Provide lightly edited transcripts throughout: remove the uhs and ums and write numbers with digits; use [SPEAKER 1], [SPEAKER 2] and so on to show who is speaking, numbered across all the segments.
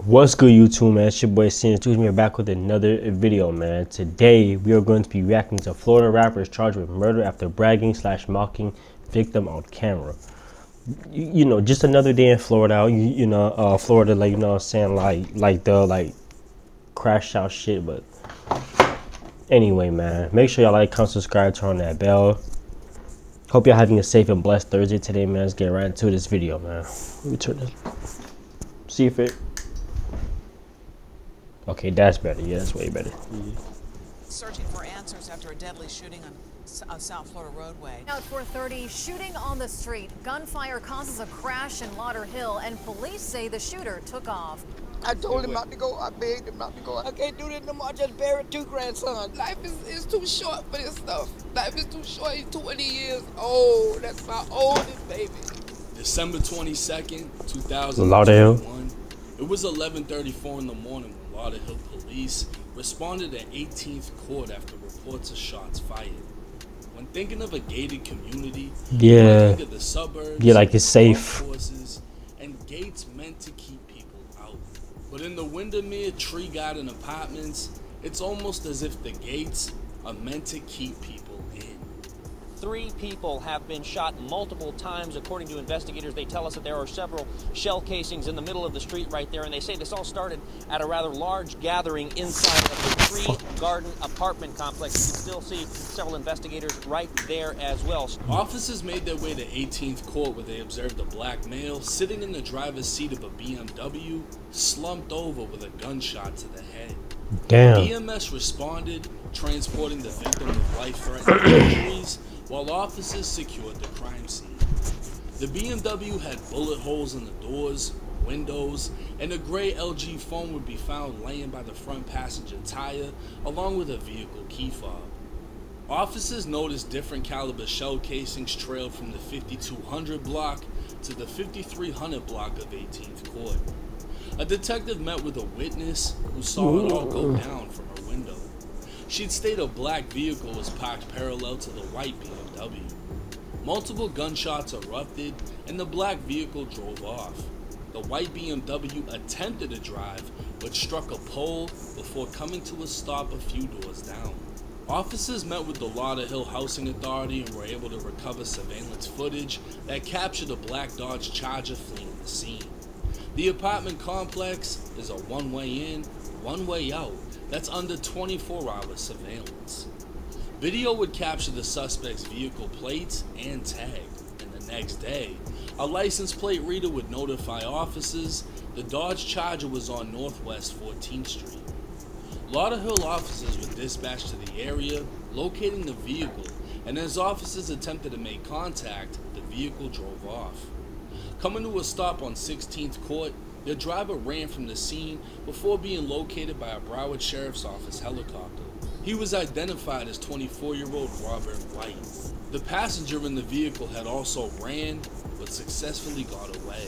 [SPEAKER 1] What's good, YouTube, man? It's your boy Since we're back with another video, man. Today we are going to be reacting to Florida rappers charged with murder after bragging / mocking victim on camera. You know, just another day in Florida. Florida, like, you know what I'm saying, like the crash out shit. But anyway, man, make sure y'all like, comment, subscribe, turn on that bell. Hope y'all having a safe and blessed Thursday today, man. Let's get right into this video, man. Let me turn this. See if it. Okay, that's better. Yeah, that's way better.
[SPEAKER 2] Searching for answers after a deadly shooting on South Florida roadway.
[SPEAKER 3] Now at 4:30, shooting on the street. Gunfire causes a crash in Lauderhill, and police say the shooter took off.
[SPEAKER 4] I told him not to go. I begged him not to go. I can't do this no more. I just buried 2 grandsons. Life is too short for this stuff. Life is too short. He's 20 years old. That's my oldest baby.
[SPEAKER 5] December 22nd, 2021.
[SPEAKER 1] Lauderhill.
[SPEAKER 5] It was 11:34 in the morning when Lauderhill police responded at 18th Court after reports of shots fired. When thinking of a gated community,
[SPEAKER 1] Yeah.
[SPEAKER 5] think of the suburbs,
[SPEAKER 1] Yeah, like it's safe.
[SPEAKER 5] Forces, and gates meant to keep people out. But in the Windermere Tree Garden apartments, it's almost as if the gates are meant to keep people in.
[SPEAKER 6] 3 people have been shot multiple times. According to investigators, they tell us that there are several shell casings in the middle of the street right there, and they say this all started at a rather large gathering inside of the Tree Garden apartment complex. You can still see several investigators right there as well.
[SPEAKER 5] Officers made their way to 18th Court where they observed a black male sitting in the driver's seat of a BMW, slumped over with a gunshot to the head.
[SPEAKER 1] Damn.
[SPEAKER 5] EMS responded, transporting the victim with life-threatening injuries, while officers secured the crime scene. The BMW had bullet holes in the doors, windows, and a gray LG phone would be found laying by the front passenger tire, along with a vehicle key fob. Officers noticed different caliber shell casings trailed from the 5200 block to the 5300 block of 18th Court. A detective met with a witness who saw it all go down from her window. She'd state a black vehicle was parked parallel to the white BMW. Multiple gunshots erupted and the black vehicle drove off. The white BMW attempted to drive but struck a pole before coming to a stop a few doors down. Officers met with the Lauderhill Housing Authority and were able to recover surveillance footage that captured a black Dodge Charger fleeing the scene. The apartment complex is a one-way in, one-way out that's under 24-hour surveillance. Video would capture the suspect's vehicle plates and tag, and the next day, a license plate reader would notify officers the Dodge Charger was on Northwest 14th Street. Lauderhill officers were dispatched to the area, locating the vehicle, and as officers attempted to make contact, the vehicle drove off. Coming to a stop on 16th Court, the driver ran from the scene before being located by a Broward Sheriff's Office helicopter. He was identified as 24-year-old Robert White. The passenger in the vehicle had also ran, but successfully got away.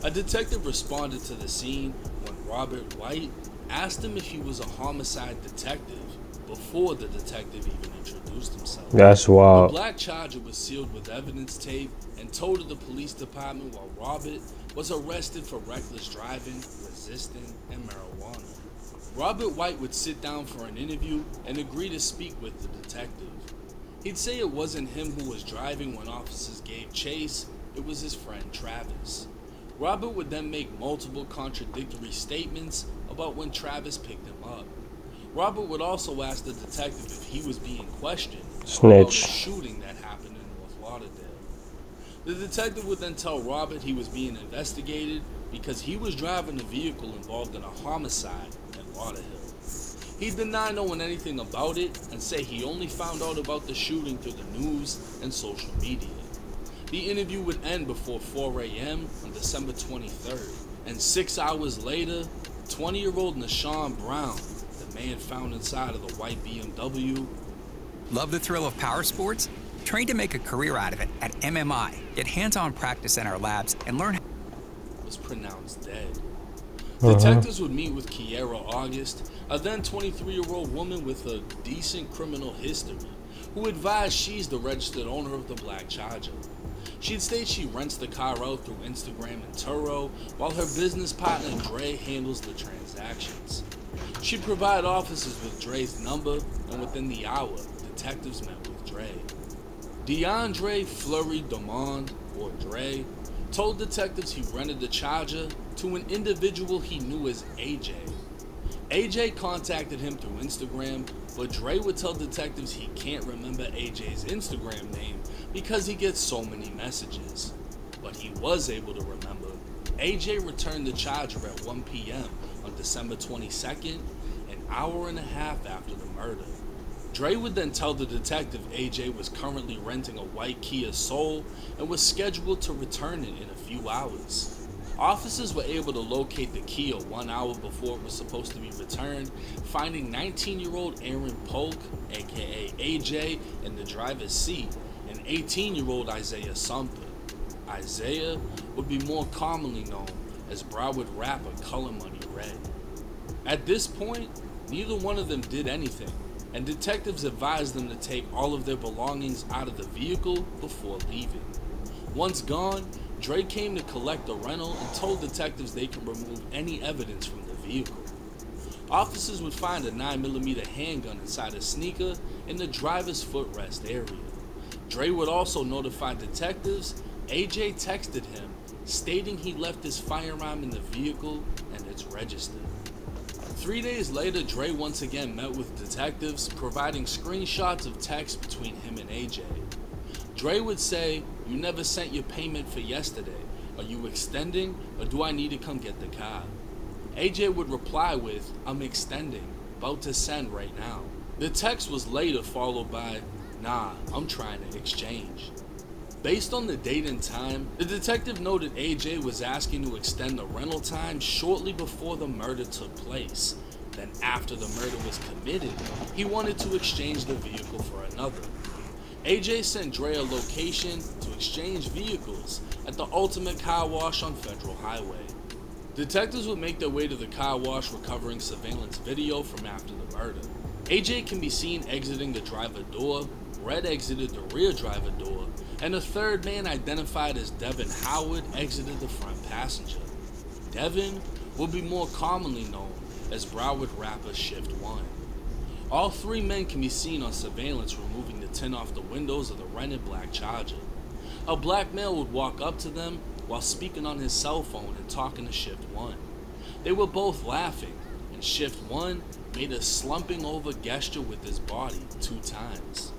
[SPEAKER 5] A detective responded to the scene when Robert White asked him if he was a homicide detective before the detective even introduced himself.
[SPEAKER 1] That's wild.
[SPEAKER 5] The black Charger was sealed with evidence tape and towed to the police department while Robert was arrested for reckless driving, resisting, and marijuana. Robert White would sit down for an interview and agree to speak with the detective. He'd say it wasn't him who was driving when officers gave chase, it was his friend Travis. Robert would then make multiple contradictory statements about when Travis picked him up. Robert would also ask the detective if he was being questioned about the shooting that happened in North Lauderdale. The detective would then tell Robert he was being investigated because he was driving a vehicle involved in a homicide at Lauderhill. He'd deny knowing anything about it and say he only found out about the shooting through the news and social media. The interview would end before 4 a.m. on December 23rd, and 6 hours later, 20-year-old Nashawn Brown, the man found inside of the white BMW.
[SPEAKER 7] Love the thrill of power sports? Train to make a career out of it at MMI. Get hands-on practice in our labs and learn how
[SPEAKER 5] was pronounced dead. Detectives would meet with Kiera August, a then 23-year-old woman with a decent criminal history, who advised she's the registered owner of the black Charger. She'd state she rents the car out through Instagram and Turo, while her business partner Dre handles the transactions. She'd provide officers with Dre's number, and within the hour, detectives met with Dre. DeAndre Fleury Domond, or Dre, told detectives he rented the Charger to an individual he knew as AJ. AJ contacted him through Instagram, but Dre would tell detectives he can't remember AJ's Instagram name because he gets so many messages. But he was able to remember. AJ returned the Charger at 1 p.m. on December 22nd, an hour and a half after the murder. Dre would then tell the detective AJ was currently renting a white Kia Soul and was scheduled to return it in a few hours. Officers were able to locate the Kia 1 hour before it was supposed to be returned, finding 19-year-old Aaron Polk, aka AJ, in the driver's seat, and 18-year-old Isaiah Sumter. Isaiah would be more commonly known as Broward rapper Color Money Red. At this point, neither one of them did anything, and detectives advised them to take all of their belongings out of the vehicle before leaving. Once gone, Dre came to collect the rental and told detectives they could remove any evidence from the vehicle. Officers would find a 9mm handgun inside a sneaker in the driver's footrest area. Dre would also notify detectives AJ texted him stating he left his firearm in the vehicle and it's registered. 3 days later, Dre once again met with detectives, providing screenshots of texts between him and AJ. Dre would say, "You never sent your payment for yesterday. Are you extending, or do I need to come get the car?" AJ would reply with, "I'm extending, about to send right now." The text was later followed by, "Nah, I'm trying to exchange." Based on the date and time, the detective noted AJ was asking to extend the rental time shortly before the murder took place. Then after the murder was committed, he wanted to exchange the vehicle for another. AJ sent Dre a location to exchange vehicles at the Ultimate Car Wash on Federal Highway. Detectives would make their way to the car wash, recovering surveillance video from after the murder. AJ can be seen exiting the driver door, Red exited the rear driver door, and a third man identified as Devin Howard exited the front passenger. Devin would be more commonly known as Broward rapper Shift 1. All three men can be seen on surveillance removing the tint off the windows of the rented black Charger. A black male would walk up to them while speaking on his cell phone and talking to Shift 1. They were both laughing, and Shift 1 made a slumping over gesture with his body 2 times.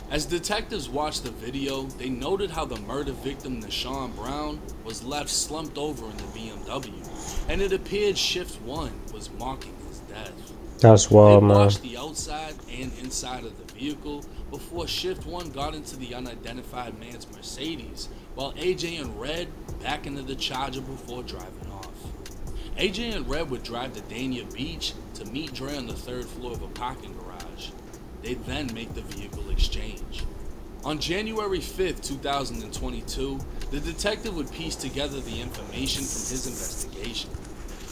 [SPEAKER 5] As detectives watched the video, they noted how the murder victim Nashawn Brown was left slumped over in the BMW, and it appeared Shift 1 was mocking his death.
[SPEAKER 1] That's wild,
[SPEAKER 5] They
[SPEAKER 1] man.
[SPEAKER 5] watched the outside and inside of the vehicle before Shift 1 got into the unidentified man's Mercedes, while AJ and Red back into the Charger before driving off. AJ and Red would drive to Dania Beach to meet Dre on the 3rd floor of a parking garage. They'd then make the vehicle exchange. On January 5th, 2022, the detective would piece together the information from his investigation.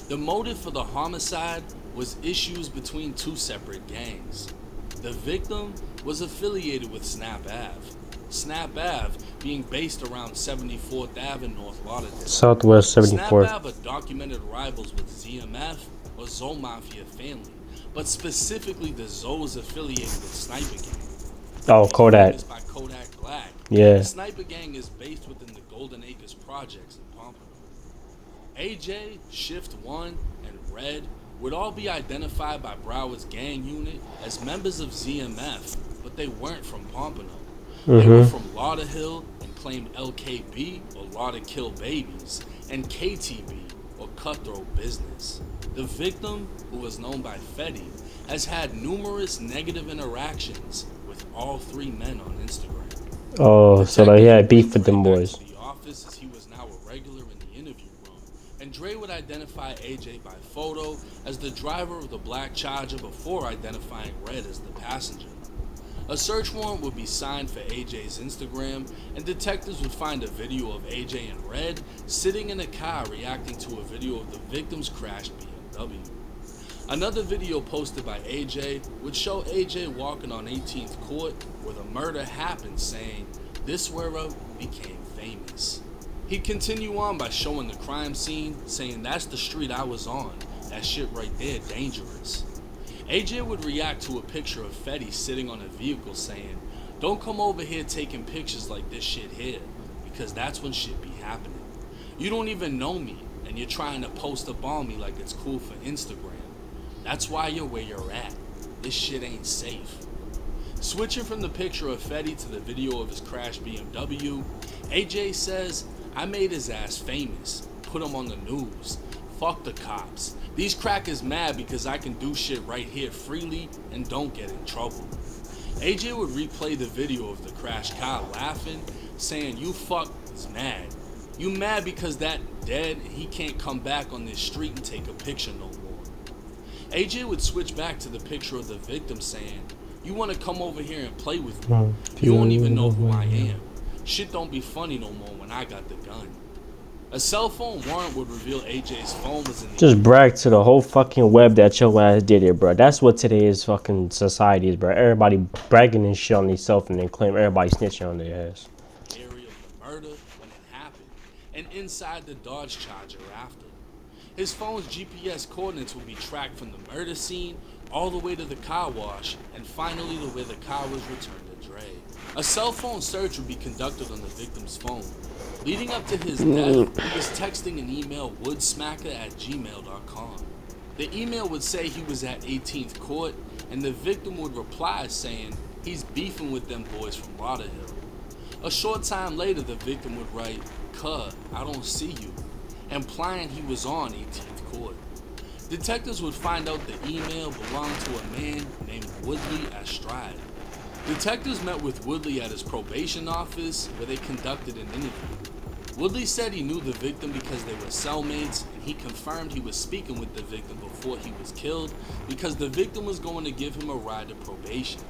[SPEAKER 5] The motive for the homicide was issues between 2 separate gangs. The victim was affiliated with Snap Ave. Snap Ave being based around 74th Ave in North Lauderdale.
[SPEAKER 1] Southwest 74th.
[SPEAKER 5] Snap Ave are documented rivals with ZMF or Zoe Mafia family, but specifically the Zoes affiliated with Sniper Gang.
[SPEAKER 1] Oh, Kodak.
[SPEAKER 5] By Kodak Black.
[SPEAKER 1] Yeah.
[SPEAKER 5] The Sniper Gang is based within the Golden Acres projects in Pompano. AJ, Shift 1, and Red would all be identified by Broward's gang unit as members of ZMF, but they weren't from Pompano. They were from Lauderhill and claimed LKB or Lauder Kill Babies and KTB or Cutthroat Business. The victim, who was known by Fetty, has had numerous negative interactions with all 3 men on Instagram.
[SPEAKER 1] Oh, so like he had beef with them boys.
[SPEAKER 5] To the office, as he was now a regular in the interview room, and Dre would identify AJ by photo as the driver of the black Charger before identifying Red as the passenger. A search warrant would be signed for AJ's Instagram, and detectives would find a video of AJ and Red sitting in a car reacting to a video of the victim's crashed BMW. Another video posted by AJ would show AJ walking on 18th Court where the murder happened, saying, "This where I became famous." famous. He'd continue on by showing the crime scene, saying that's the street I was on. That shit right there, dangerous. AJ would react to a picture of Fetty sitting on a vehicle saying, don't come over here taking pictures like this shit here, because that's when shit be happening. You don't even know me, and you're trying to post up on me like it's cool for Instagram. That's why you're where you're at. This shit ain't safe. Switching from the picture of Fetty to the video of his crashed BMW, AJ says, I made his ass famous, put him on the news. Fuck the cops. These crackers mad because I can do shit right here freely and don't get in trouble. AJ would replay the video of the crashed car laughing, saying you fuck is mad. You mad because that dead and he can't come back on this street and take a picture no more. AJ would switch back to the picture of the victim saying, you want to come over here and play with me. You don't even know who I am. Shit don't be funny no more when I got the gun. A cell phone warrant would reveal AJ's phone was in the...
[SPEAKER 1] Just brag to the whole fucking web that your ass did it, bro. That's what today's fucking society is, bro. Everybody bragging and shit on themselves and then claim everybody snitching on their ass.
[SPEAKER 5] ...area of the murder when it happened, and inside the Dodge Charger after. His phone's GPS coordinates would be tracked from the murder scene all the way to the car wash, and finally to where the car was returned to Dre. A cell phone search would be conducted on the victim's phone. Leading up to his death, he was texting an email woodsmacker@gmail.com. The email would say he was at 18th Court, and the victim would reply saying he's beefing with them boys from Lauderhill. A short time later, the victim would write, "Cuh, I don't see you," implying he was on 18th Court. Detectives would find out the email belonged to a man named Woodley Astride. Detectives met with Woodley at his probation office where they conducted an interview. Woodley said he knew the victim because they were cellmates, and he confirmed he was speaking with the victim before he was killed because the victim was going to give him a ride to probation.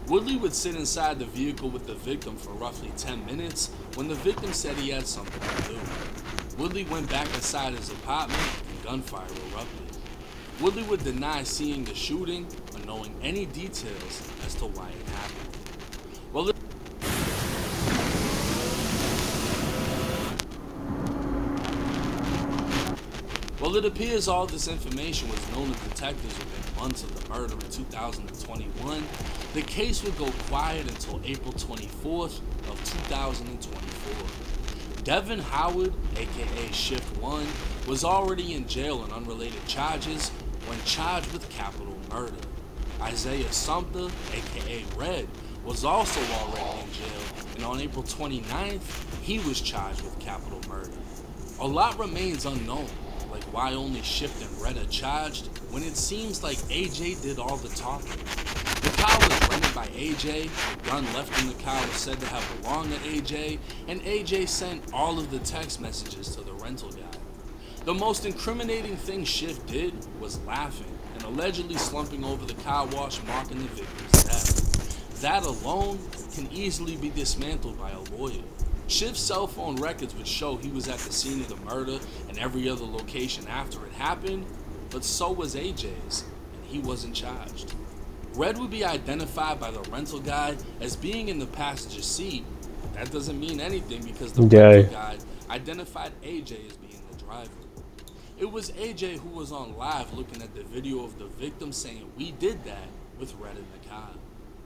[SPEAKER 5] Woodley would sit inside the vehicle with the victim for roughly 10 minutes when the victim said he had something to do. Woodley went back inside his apartment and gunfire erupted. Woodley would deny seeing the shooting or knowing any details as to why it happened. Well, it appears all this information was known to detectives within months of the murder in 2021. The case would go quiet until April 24th of 2024. Devin Howard, aka Shift 1, was already in jail on unrelated charges when charged with capital murder. Isaiah Sumter, aka Red, was also already in jail, and on April 29th, he was charged with capital murder. A lot remains unknown, like why only Shift and Red are charged when it seems like AJ did all the talking. The car was rented by AJ, the gun left in the car was said to have belonged to AJ, and AJ sent all of the text messages to the rental guy. The most incriminating thing Shift did was laughing and allegedly slumping over the car wash marking the victim's death. That alone can easily be dismantled by a lawyer. Shift's cell phone records would show he was at the scene of the murder and every other location after it happened, but so was AJ's, and he wasn't charged. Red would be identified by the rental guy as being in the passenger seat. That doesn't mean anything because the rental guy identified AJ as being the driver. It was AJ who was on live looking at the video of the victim saying, "We did that," with Red in the car.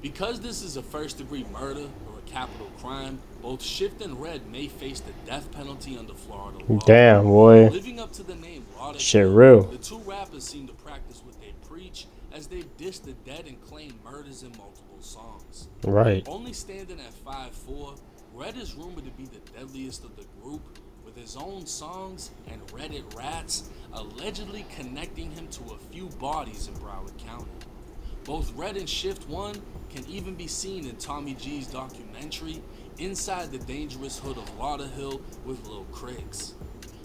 [SPEAKER 5] Because this is a first-degree murder or a capital crime, both Shift and Red may face the death penalty under Florida law.
[SPEAKER 1] Damn, boy.
[SPEAKER 5] Living up to the name Lauderhill,
[SPEAKER 1] shit real.
[SPEAKER 5] The two rappers seem to practice what they preach as they diss the dead and claim murders in multiple songs.
[SPEAKER 1] Right.
[SPEAKER 5] Only standing at 5'4", Red is rumored to be the deadliest of the group, with his own songs and Reddit rats allegedly connecting him to a few bodies in Broward County. Both Red and Shift 1 can even be seen in Tommy G's documentary, Inside the Dangerous Hood of Lauderhill with Lil Cricks.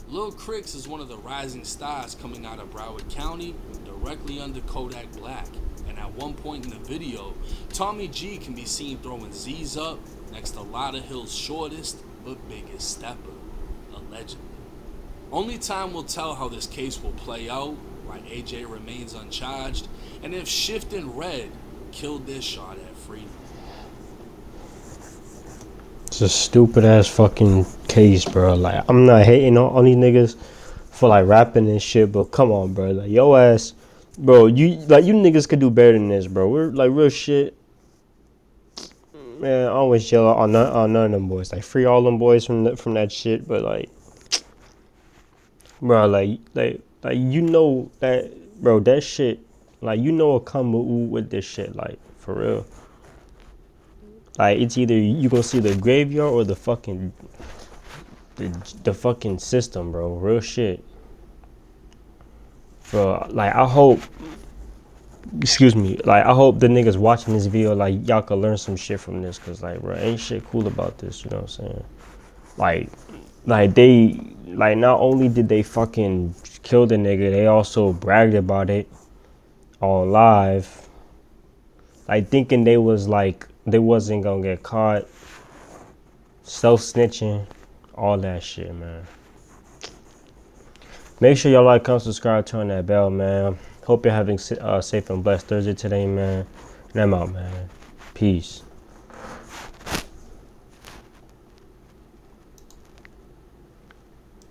[SPEAKER 5] Lil Cricks is one of the rising stars coming out of Broward County, directly under Kodak Black, and at one point in the video, Tommy G can be seen throwing Z's up next to Lauderhill's shortest but biggest stepper, allegedly. Only time will tell how this case will play out, why AJ remains uncharged, and if Shift and Red killed their shot at freedom.
[SPEAKER 1] It's a stupid ass fucking case, bro. Like, I'm not hating on these niggas for like rapping and shit, but come on, bro. Like, yo ass, bro. You niggas could do better than this, bro. We're like real shit. Man, I always yell on none of them boys. Like, free all them boys from that shit. But like, bro, like you know that, bro. That shit, like, you know, a come with this shit, like, for real. Like, it's either you gonna see the graveyard or the fucking the fucking system, bro. Real shit. Bro, like, I hope, excuse me, like, I hope the niggas watching this video, like, y'all could learn some shit from this, cause like, bro, ain't shit cool about this, you know what I'm saying? Like they, like, not only did they fucking kill the nigga, they also bragged about it on live, like, thinking they wasn't gonna get caught, self-snitching, all that shit, man. Make sure y'all like, comment, subscribe, turn that bell, man. Hope you're having a safe and blessed Thursday today, man. And I'm out, man. Peace.